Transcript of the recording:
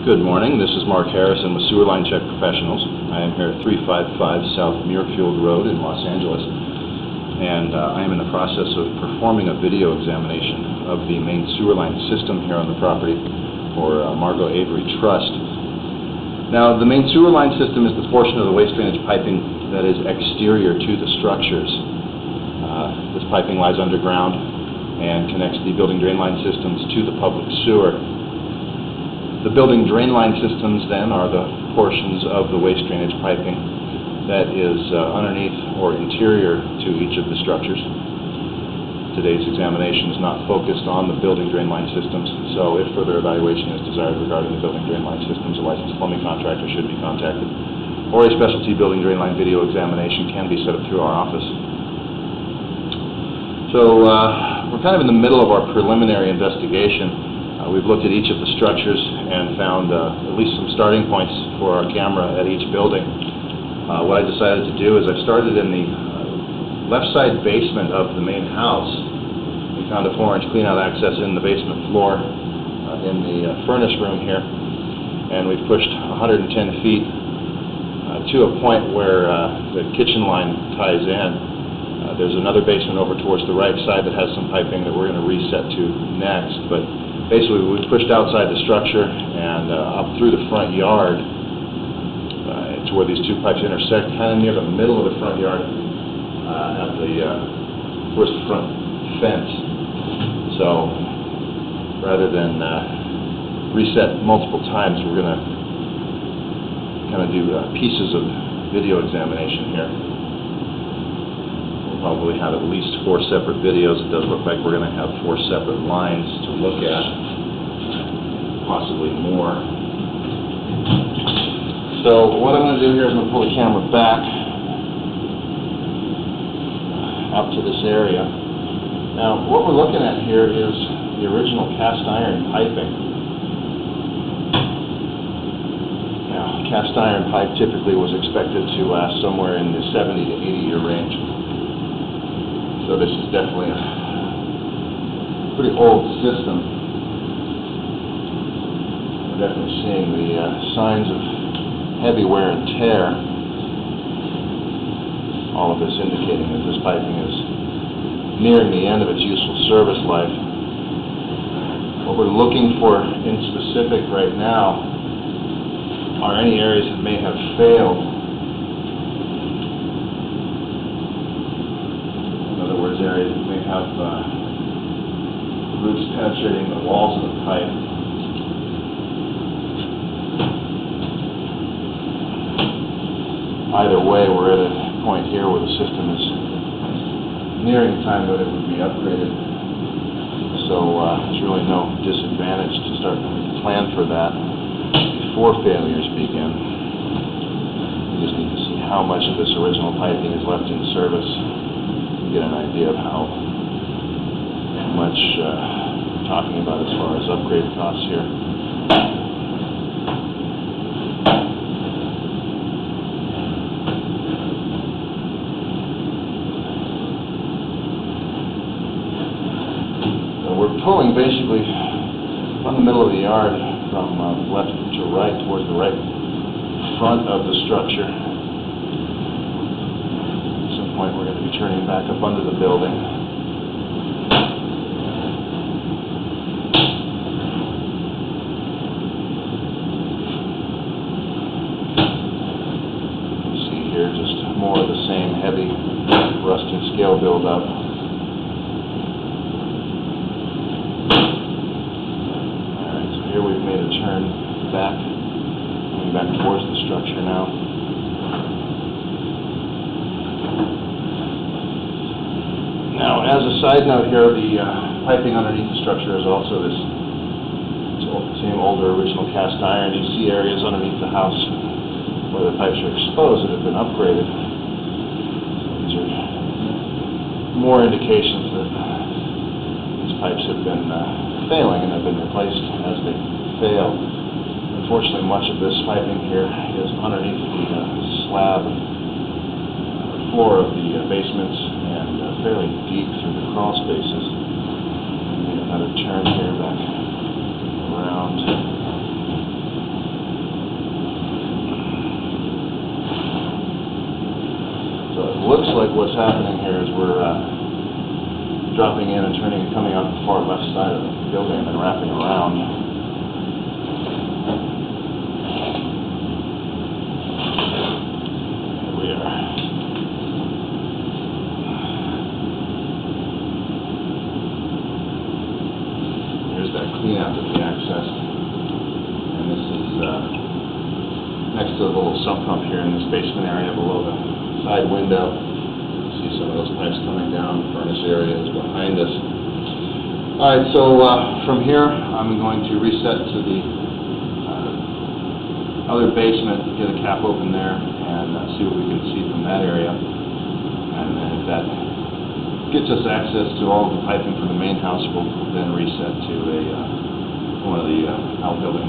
Good morning. This is Mark Harrison with Sewer Line Check Professionals. I am here at 355 South Muirfield Road in Los Angeles, and I am in the process of performing a video examination of the main sewer line system here on the property for Margot Avery Trust. Now, the main sewer line system is the portion of the waste drainage piping that is exterior to the structures. This piping lies underground and connects the building drain line systems to the public sewer. The building drain line systems, then, are the portions of the waste drainage piping that is underneath or interior to each of the structures. Today's examination is not focused on the building drain line systems, so if further evaluation is desired regarding the building drain line systems, a licensed plumbing contractor should be contacted, or a specialty building drain line video examination can be set up through our office. So we're kind of in the middle of our preliminary investigation. We've looked at each of the structures and found at least some starting points for our camera at each building. What I decided to do is I started in the left side basement of the main house. We found a 4-inch cleanout access in the basement floor in the furnace room here, and we've pushed 110 feet to a point where the kitchen line ties in. There's another basement over towards the right side that has some piping that we're going to reset to next, but basically, we pushed outside the structure and up through the front yard to where these two pipes intersect, kind of near the middle of the front yard at the first front fence. So, rather than reset multiple times, we're going to kind of do pieces of video examination here. We'll probably have at least 4 separate videos. It does look like we're going to have 4 separate lines to look at, possibly more. So what I'm going to do here is I'm going to pull the camera back out to this area. Now, what we're looking at here is the original cast iron piping. Now, cast iron pipe typically was expected to last somewhere in the 70 to 80 year range. So this is definitely a pretty old system. We're definitely seeing the signs of heavy wear and tear. All of this indicating that this piping is nearing the end of its useful service life. What we're looking for in specific right now are any areas that may have failed. Areas that may have roots penetrating the walls of the pipe. Either way, we're at a point here where the system is nearing the time that it would be upgraded. So there's really no disadvantage to start to plan for that before failures begin. We just need to see how much of this original piping is left in service. Get an idea of how much we're talking about as far as upgrade costs here. So we're pulling basically from the middle of the yard from left to right towards the right front of the structure. Point we're going to be turning back up under the building. You see here just more of the same heavy rust and scale buildup. Alright, so here we've made a turn back, coming back towards the structure now. Now, as a side note here, the piping underneath the structure is also this same older original cast iron. You see areas underneath the house where the pipes are exposed that have been upgraded. So these are more indications that these pipes have been failing and have been replaced as they fail. Unfortunately, much of this piping here is underneath the slab floor of the basements and fairly deep through the crawl spaces. Make another turn here back around. what's happening here is we're dropping in and turning and coming out the far left side of the building and then wrapping around. Here we are. Here's that clean out that we accessed. And this is next to the little sump pump here in this basement area below the side window. See some of those pipes coming down. The furnace area is behind us. All right, so from here, I'm going to reset to the other basement, get a cap open there, and see what we can see from that area. And then if that gets us access to all of the piping for the main house, we'll then reset to one of the outbuildings.